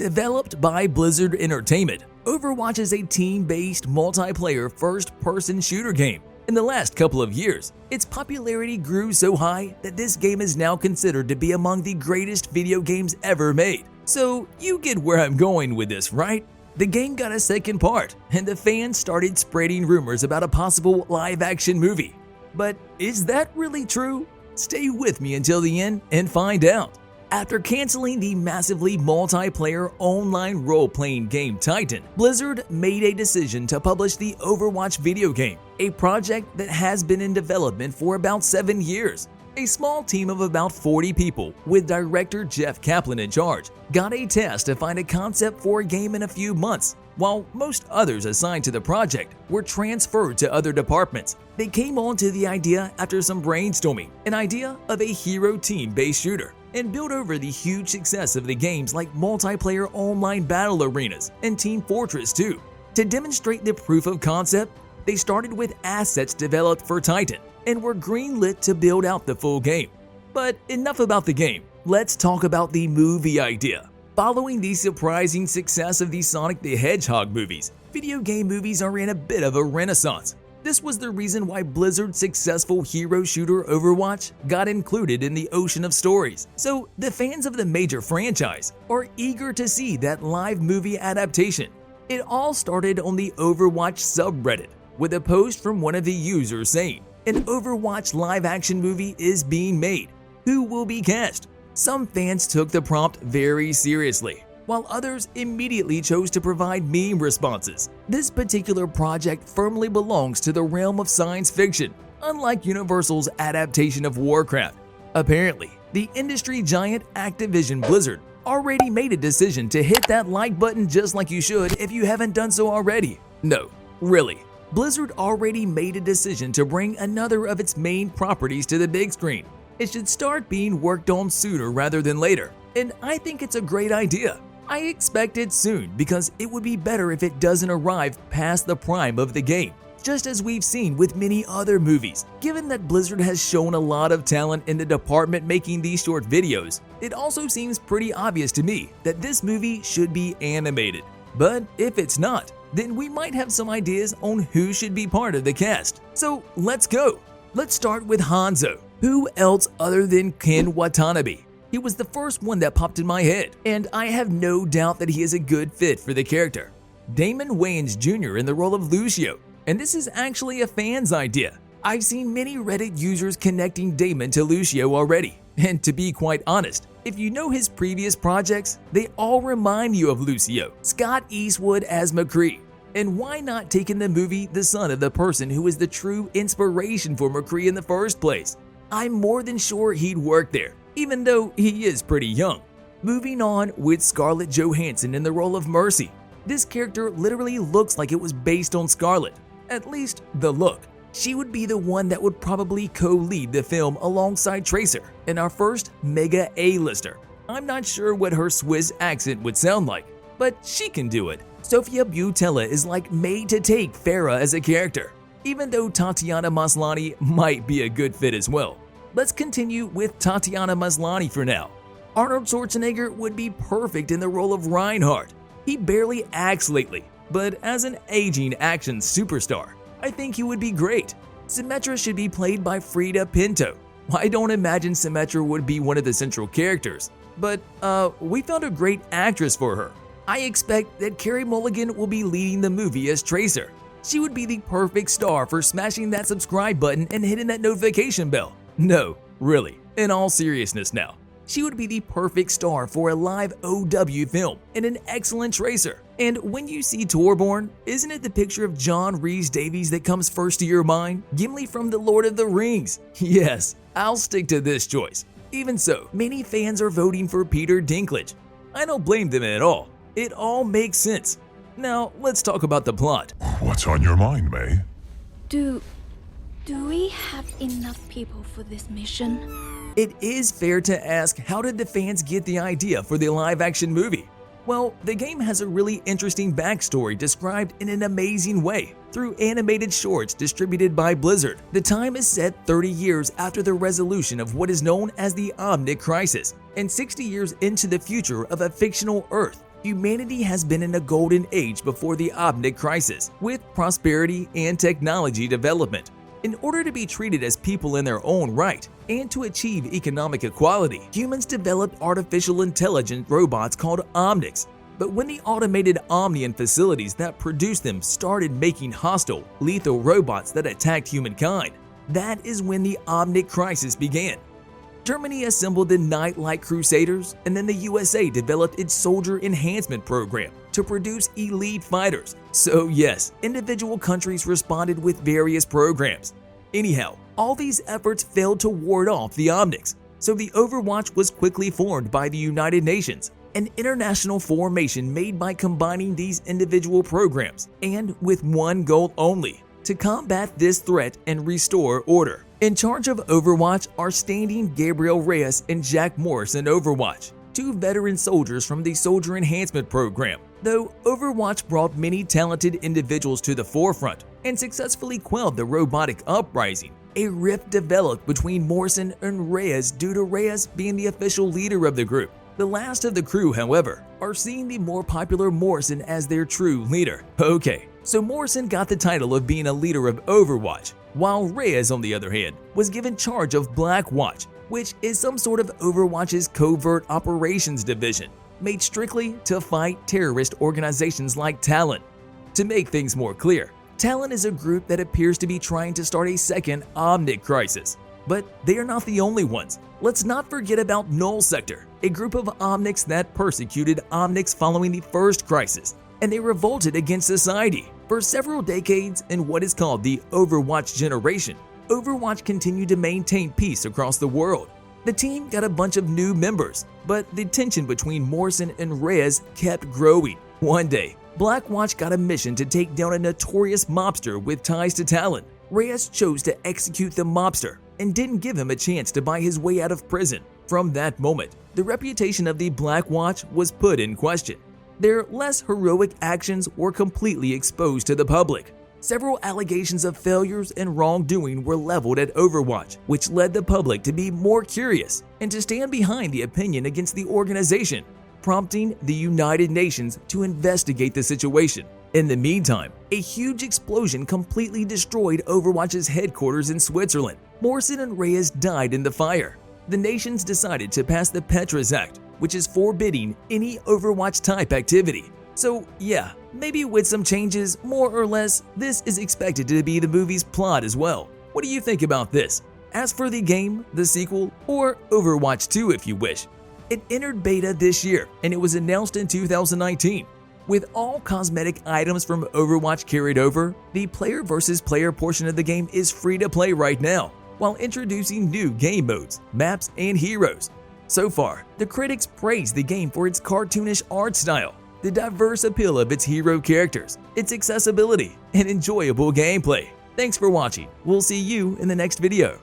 Developed by Blizzard Entertainment, Overwatch is a team-based multiplayer first-person shooter game. In the last couple of years, its popularity grew so high that this game is now considered to be among the greatest video games ever made. So you get where I'm going with this, right? The game got a second part, and the fans started spreading rumors about a possible live-action movie. But is that really true? Stay with me until the end and find out. After canceling the massively multiplayer online role-playing game Titan, Blizzard made a decision to publish the Overwatch video game, a project that has been in development for about 7 years. A small team of about 40 people, with director Jeff Kaplan in charge, got a task to find a concept for a game in a few months. While most others assigned to the project were transferred to other departments, they came on to the idea after some brainstorming, an idea of a hero team-based shooter, and built over the huge success of the games like multiplayer online battle arenas and Team Fortress 2. To demonstrate the proof of concept, they started with assets developed for Titan and were greenlit to build out the full game. But enough about the game, let's talk about the movie idea. Following the surprising success of the Sonic the Hedgehog movies, video game movies are in a bit of a renaissance. This was the reason why Blizzard's successful hero shooter Overwatch got included in the ocean of stories. So the fans of the major franchise are eager to see that live movie adaptation. It all started on the Overwatch subreddit with a post from one of the users saying, "An Overwatch live-action movie is being made. Who will be cast?" Some fans took the prompt very seriously, while others immediately chose to provide meme responses. This particular project firmly belongs to the realm of science fiction, unlike Universal's adaptation of Warcraft. Apparently, the industry giant Activision Blizzard already made a decision to hit that like button just like you should if you haven't done so already. No, really. Blizzard already made a decision to bring another of its main properties to the big screen. It should start being worked on sooner rather than later, and I think it's a great idea. I expect it soon because it would be better if it doesn't arrive past the prime of the game, just as we've seen with many other movies. Given that Blizzard has shown a lot of talent in the department making these short videos, it also seems pretty obvious to me that this movie should be animated. But if it's not, then we might have some ideas on who should be part of the cast. So let's go. Let's start with Hanzo. Who else other than Ken Watanabe? He was the first one that popped in my head, and I have no doubt that he is a good fit for the character. Damon Wayans Jr. in the role of Lucio, and this is actually a fan's idea. I've seen many Reddit users connecting Damon to Lucio already, and to be quite honest, if you know his previous projects, they all remind you of Lucio. Scott Eastwood as McCree. And why not take in the movie the son of the person who is the true inspiration for McCree in the first place? I'm more than sure he'd work there, even though he is pretty young. Moving on with Scarlett Johansson in the role of Mercy. This character literally looks like it was based on Scarlett, at least the look. She would be the one that would probably co-lead the film alongside Tracer, and our first mega A-lister. I'm not sure what her Swiss accent would sound like, but she can do it. Sofia Boutella is like made to take Farah as a character, even though Tatiana Maslany might be a good fit as well. Let's continue with Tatiana Maslany for now. Arnold Schwarzenegger would be perfect in the role of Reinhardt. He barely acts lately, but as an aging action superstar, I think he would be great. Symmetra should be played by Frida Pinto. I don't imagine Symmetra would be one of the central characters, but we found a great actress for her. I expect that Carey Mulligan will be leading the movie as Tracer. She would be the perfect star for smashing that subscribe button and hitting that notification bell. No, really, in all seriousness now. She would be the perfect star for a live OW film and an excellent Tracer. And when you see Torborn, isn't it the picture of John Rhys-Davies that comes first to your mind? Gimli from The Lord of the Rings. Yes, I'll stick to this choice. Even so, many fans are voting for Peter Dinklage. I don't blame them at all. It all makes sense. Now, let's talk about the plot. What's on your mind, May? Do we have enough people for this mission? It is fair to ask, how did the fans get the idea for the live-action movie? Well, the game has a really interesting backstory described in an amazing way through animated shorts distributed by Blizzard. The time is set 30 years after the resolution of what is known as the Omnic Crisis, and 60 years into the future of a fictional Earth. Humanity has been in a golden age before the Omnic crisis, with prosperity and technology development. In order to be treated as people in their own right and to achieve economic equality, humans developed artificial intelligent robots called Omnics. But when the automated Omnian facilities that produced them started making hostile, lethal robots that attacked humankind, that is when the Omnic crisis began. Germany assembled the Night-Light Crusaders, and then the USA developed its Soldier Enhancement Program to produce elite fighters. So yes, individual countries responded with various programs. Anyhow, all these efforts failed to ward off the Omnics, so the Overwatch was quickly formed by the United Nations, an international formation made by combining these individual programs, and with one goal only: to combat this threat and restore order. In charge of Overwatch are standing Gabriel Reyes and Jack Morris in Overwatch, two veteran soldiers from the Soldier Enhancement Program. Though Overwatch brought many talented individuals to the forefront and successfully quelled the robotic uprising, a rift developed between Morrison and Reyes due to Reyes being the official leader of the group. The last of the crew, however, are seeing the more popular Morrison as their true leader. Okay, so Morrison got the title of being a leader of Overwatch, while Reyes, on the other hand, was given charge of Blackwatch, which is some sort of Overwatch's covert operations division, made strictly to fight terrorist organizations like Talon. To make things more clear, Talon is a group that appears to be trying to start a second Omnic crisis. But they are not the only ones. Let's not forget about Null Sector, a group of Omnics that persecuted Omnics following the first crisis, and they revolted against society. For several decades in what is called the Overwatch generation, Overwatch continued to maintain peace across the world. The team got a bunch of new members, but the tension between Morrison and Reyes kept growing. One day, Blackwatch got a mission to take down a notorious mobster with ties to Talon. Reyes chose to execute the mobster and didn't give him a chance to buy his way out of prison. From that moment, the reputation of the Blackwatch was put in question. Their less heroic actions were completely exposed to the public. Several allegations of failures and wrongdoing were leveled at Overwatch, which led the public to be more curious and to stand behind the opinion against the organization, prompting the United Nations to investigate the situation. In the meantime, a huge explosion completely destroyed Overwatch's headquarters in Switzerland. Morrison and Reyes died in the fire. The nations decided to pass the Petra's Act, which is forbidding any Overwatch-type activity. So yeah, maybe with some changes, more or less, this is expected to be the movie's plot as well. What do you think about this? As for the game, the sequel, or Overwatch 2 if you wish, it entered beta this year and it was announced in 2019. With all cosmetic items from Overwatch carried over, the player versus player portion of the game is free to play right now, while introducing new game modes, maps, and heroes. So far, the critics praise the game for its cartoonish art style, the diverse appeal of its hero characters, its accessibility, and enjoyable gameplay. Thanks for watching. We'll see you in the next video.